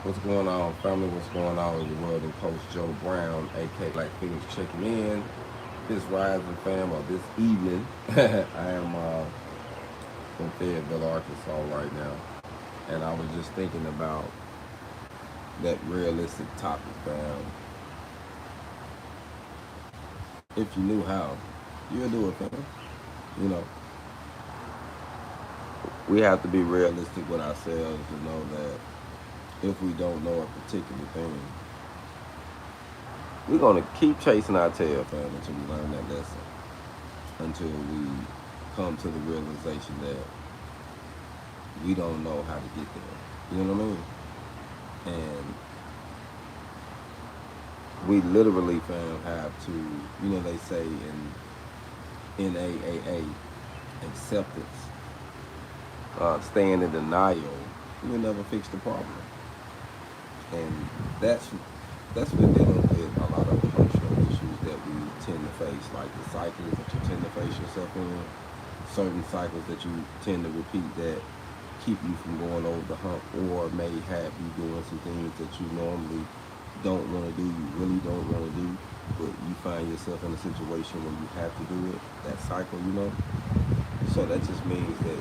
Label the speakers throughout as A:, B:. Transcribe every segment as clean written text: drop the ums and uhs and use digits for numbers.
A: What's going on, family? What's going on in the world? And Coach Joe Brown, aka Black Phoenix, checking in this rising fam or this evening. I am in Fayetteville, Arkansas right now, and I was just thinking about that realistic topic, fam. If you knew how, you'll do it, fam. You know, we have to be realistic with ourselves to know that if we don't know a particular thing, we're gonna keep chasing our tail, fam, until we learn that lesson. Until we come to the realization that we don't know how to get there. You know what I mean? And we literally, fam, have to, they say in NAAA, acceptance, staying in denial, you'll never fix the problem. And that's what dealing with a lot of emotional issues that we tend to face, like the cycles that you tend to face yourself in, certain cycles that you tend to repeat that keep you from going over the hump or may have you doing some things that you normally don't want to do, you really don't want to do, but you find yourself in a situation where you have to do it, that cycle. So that just means that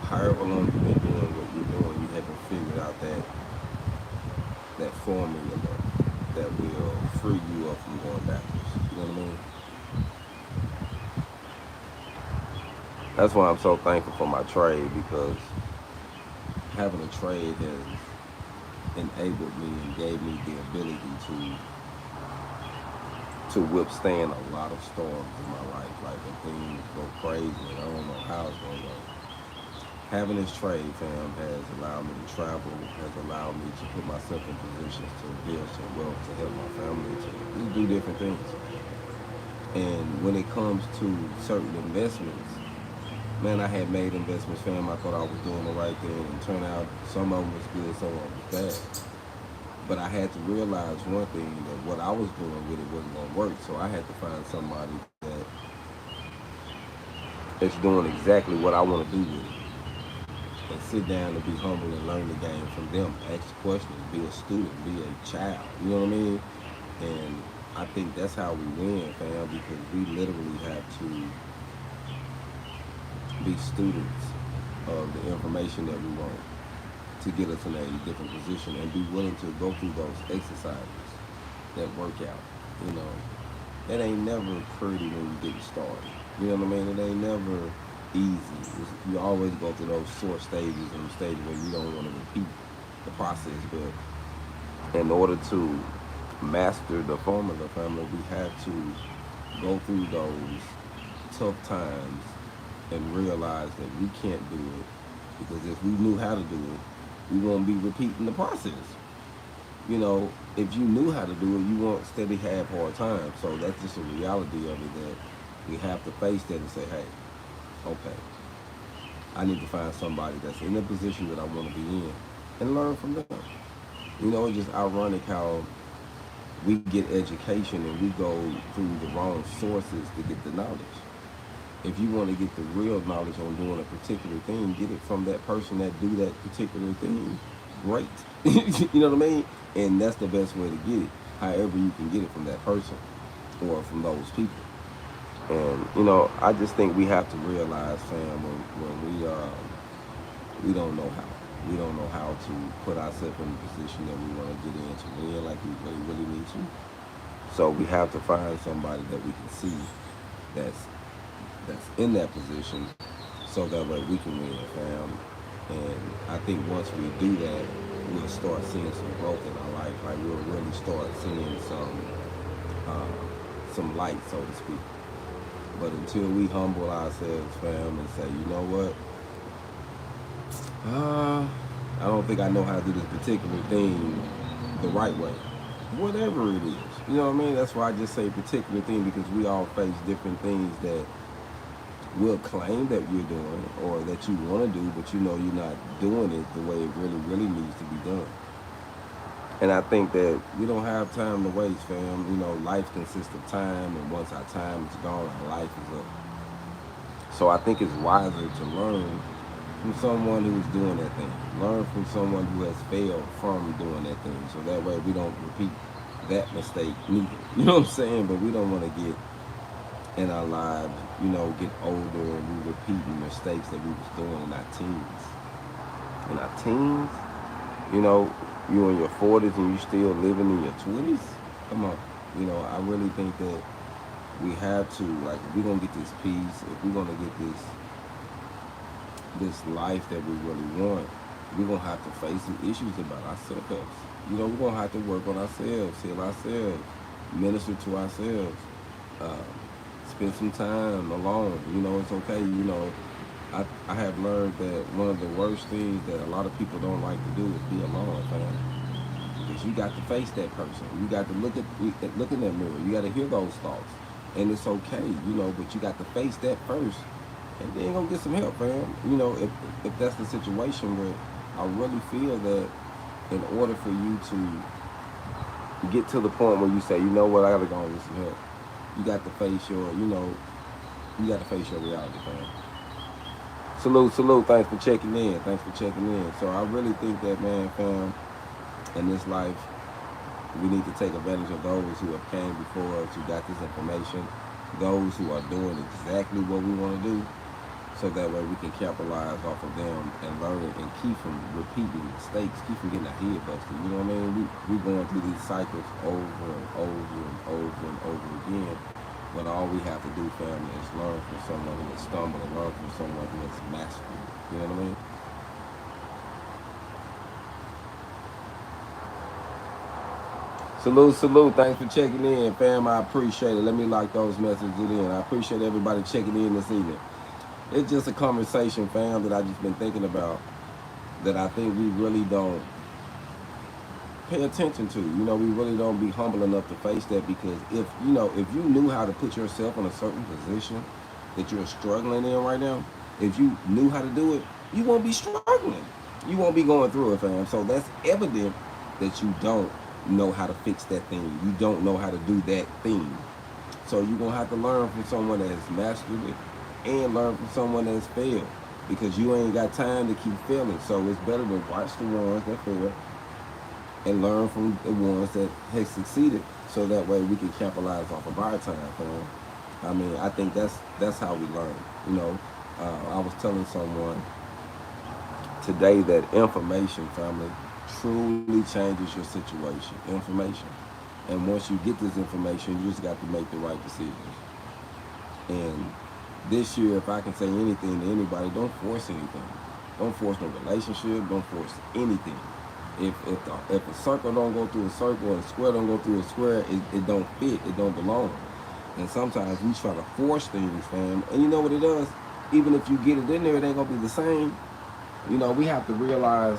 A: however long you've been doing what you're doing, you haven't figured out that formula that will free you up from going backwards. You know what I mean? That's why I'm so thankful for my trade, because having a trade has enabled me and gave me the ability to withstand a lot of storms in my life. Like when things go crazy and I don't know how it's gonna go. Having this trade, fam, has allowed me to travel, has allowed me to put myself in positions to build some wealth, to help my family, to just do different things. And when it comes to certain investments, man, I had made investments, fam. I thought I was doing the right thing, and it turned out some of them was good, some of them was bad. But I had to realize one thing, that what I was doing with it wasn't going to work. So I had to find somebody that's doing exactly what I want to do with it. And sit down and be humble and learn the game from them. Ask questions, be a student, be a child. You know what I mean? And I think that's how we win, fam, because we literally have to be students of the information that we want to get us in a different position, and be willing to go through those exercises that work out. You know, it ain't never pretty when you get started. You know what I mean? It ain't never easy. You always go through those sore stages and stages where you don't want to repeat the process. But in order to master the formula, family, we have to go through those tough times and realize that we can't do it, because if we knew how to do it, we won't be repeating the process. If you knew how to do it, you won't steady have hard times. So that's just a reality of it, that we have to face that and say, hey, okay, I need to find somebody that's in the position that I want to be in and learn from them. It's just ironic how we get education and we go through the wrong sources to get the knowledge. If you want to get the real knowledge on doing a particular thing, get it from that person that do that particular thing. Great. You know what I mean? And that's the best way to get it. However you can get it from that person or from those people. And I just think we have to realize, fam, when we don't know how. We don't know how to put ourselves in the position that we want to get in to win like we really, really need to. So we have to find somebody that we can see that's that's in that position, so that way we can win, fam. And I think once we do that, we'll start seeing some growth in our life. Like we'll really start seeing some light, so to speak. But until we humble ourselves, fam, and say, you know what, I don't think I know how to do this particular thing the right way. Whatever it is. You know what I mean? That's why I just say particular thing, because we all face different things that will claim that you're doing or that you want to do, but you're not doing it the way it really, really needs to be done. And I think that we don't have time to waste, fam. Life consists of time, and once our time is gone, our life is up. So I think it's wiser to learn from someone who's doing that thing. Learn from someone who has failed from doing that thing. So that way we don't repeat that mistake neither. You know what I'm saying? But we don't want to get in our lives, get older and we repeating mistakes that we was doing in our teens. In our teens, you in your 40s and you still living in your 20s. Come on. I really think that we have to, like, if we're going to get this peace, if we're going to get this life that we really want, we're going to have to face some issues about ourselves. We're going to have to work on ourselves, heal ourselves, minister to ourselves, spend some time alone. It's okay. I have learned that one of the worst things that a lot of people don't like to do is be alone, fam. Because you got to face that person. You got to look in that mirror. You got to hear those thoughts. And it's okay, but you got to face that first. And then go get some help, fam. If that's the situation where I really feel that in order for you to get to the point where you say, you know what, I got to go and get some help, you got to face your, you got to face your reality, fam. Salute. Thanks for checking in. So I really think that, man, fam, in this life, we need to take advantage of those who have came before us, who got this information, those who are doing exactly what we want to do, so that way we can capitalize off of them and learn it and keep from repeating mistakes, keep from getting our head busted. You know what I mean? We're going through these cycles over and over and over and over again. But all we have to do, family, is learn from someone who has stumbled and learn from someone who has mastered it. You know what I mean? Salute. Thanks for checking in, fam. I appreciate it. Let me like those messages in. I appreciate everybody checking in this evening. It's just a conversation, fam, that I've just been thinking about that I think we really don't pay attention to. We really don't be humble enough to face that, because if you knew how to put yourself in a certain position that you're struggling in right now, if you knew how to do it, you won't be struggling. You won't be going through it, fam. So that's evident that you don't know how to fix that thing. You don't know how to do that thing. So you're going to have to learn from someone that has mastered it and learn from someone that has failed, because you ain't got time to keep failing. So it's better to watch the ones that fail and learn from the ones that have succeeded, so that way we can capitalize off of our time, fam. I mean, I think that's how we learn. I was telling someone today that information, family, truly changes your situation. Information. And once you get this information, you just got to make the right decisions. And this year, if I can say anything to anybody, don't force anything. Don't force no relationship. Don't force anything. If a circle don't go through a circle and a square don't go through a square, it don't fit. It don't belong. And sometimes we try to force things, fam. And you know what it does? Even if you get it in there, it ain't going to be the same. We have to realize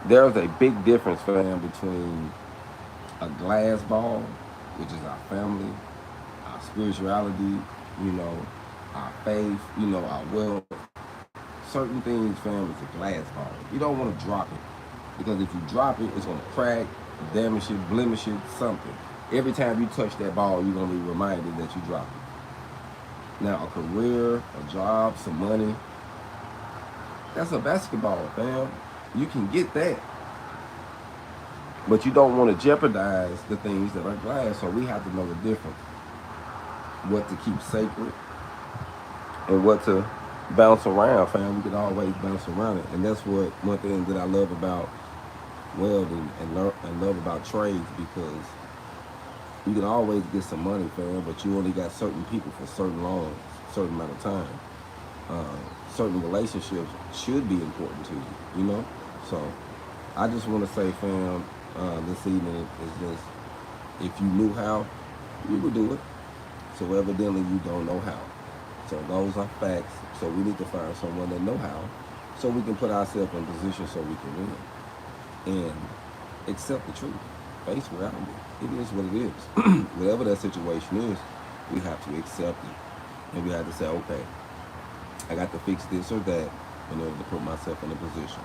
A: there's a big difference, fam, between a glass ball, which is our family, our spirituality, our faith, our wealth. Certain things, fam, is a glass ball. You don't want to drop it, because if you drop it, it's going to crack, damage it, blemish it, something. Every time you touch that ball, you're going to be reminded that you dropped it. Now, a career, a job, some money, that's a basketball, fam. You can get that. But you don't want to jeopardize the things that are glass. So we have to know the difference. What to keep sacred and what to bounce around, fam. We can always bounce around it. And that's one thing that I love about welding and love about trades, because you can always get some money, fam, but you only got certain people for certain amount of time. Certain relationships should be important to you, So I just want to say, fam, this evening is just, if you knew how, you would do it. So evidently you don't know how. So those are facts. So we need to find someone that know how, so we can put ourselves in position so we can win. And accept the truth. Face reality. It is what it is. Whatever that situation is, we have to accept it. And we have to say, okay, I got to fix this or that in order to put myself in a position.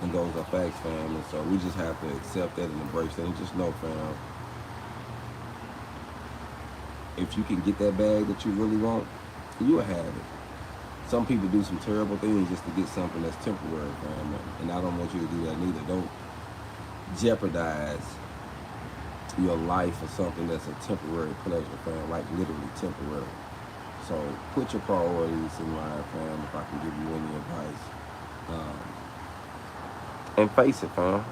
A: And those are facts, fam. And so we just have to accept that and embrace that, and just know, fam, if you can get that bag that you really want, you'll have it. some people do some terrible things just to get something that's temporary, fam. And I don't want you to do that neither. Don't jeopardize your life for something that's a temporary pleasure, fam. Like literally temporary. So put your priorities in line, fam. If I can give you any advice, and face it, fam.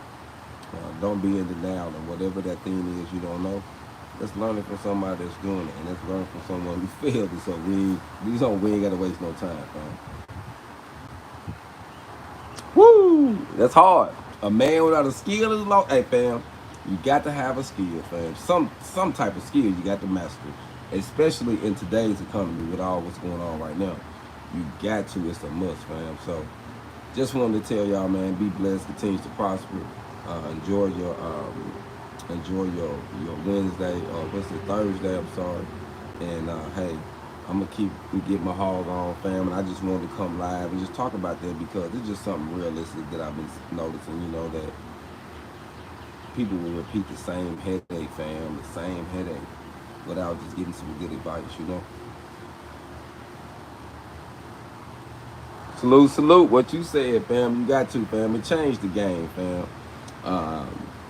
A: Don't be in denial, and whatever that thing is you don't know, let's learn it from somebody that's doing it, and let's learn from someone who failed it. So we ain't gotta waste no time, fam. Woo! That's hard. A man without a skill is lost. Hey, fam, you got to have a skill, fam. Some type of skill you got to master, especially in today's economy with all what's going on right now. You got to. It's a must, fam. So, just wanted to tell y'all, man, be blessed, continue to prosper, enjoy your Wednesday, what's it, Thursday? I'm sorry, and hey. I'm gonna get my hog on, fam, and I just wanted to come live and just talk about that because it's just something realistic that I've been noticing. You know that people will repeat the same headache, fam, the same headache, without just getting some good advice. You know. Salute, salute. What you said, fam. You got to, fam. It changed the game, fam.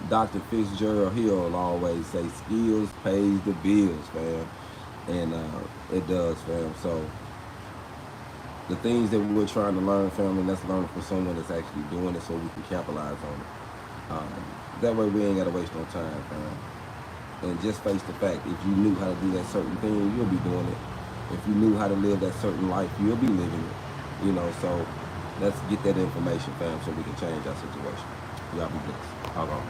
A: Dr. Fitzgerald Hill always say skills pays the bills, fam. And it does, fam. So the things that we're trying to learn, family, let's learn from someone that's actually doing it so we can capitalize on it. That way we ain't got to waste no time, fam. And just face the fact, if you knew how to do that certain thing, you'll be doing it. If you knew how to live that certain life, you'll be living it. You know, so let's get that information, fam, so we can change our situation. Y'all be blessed. Hold on.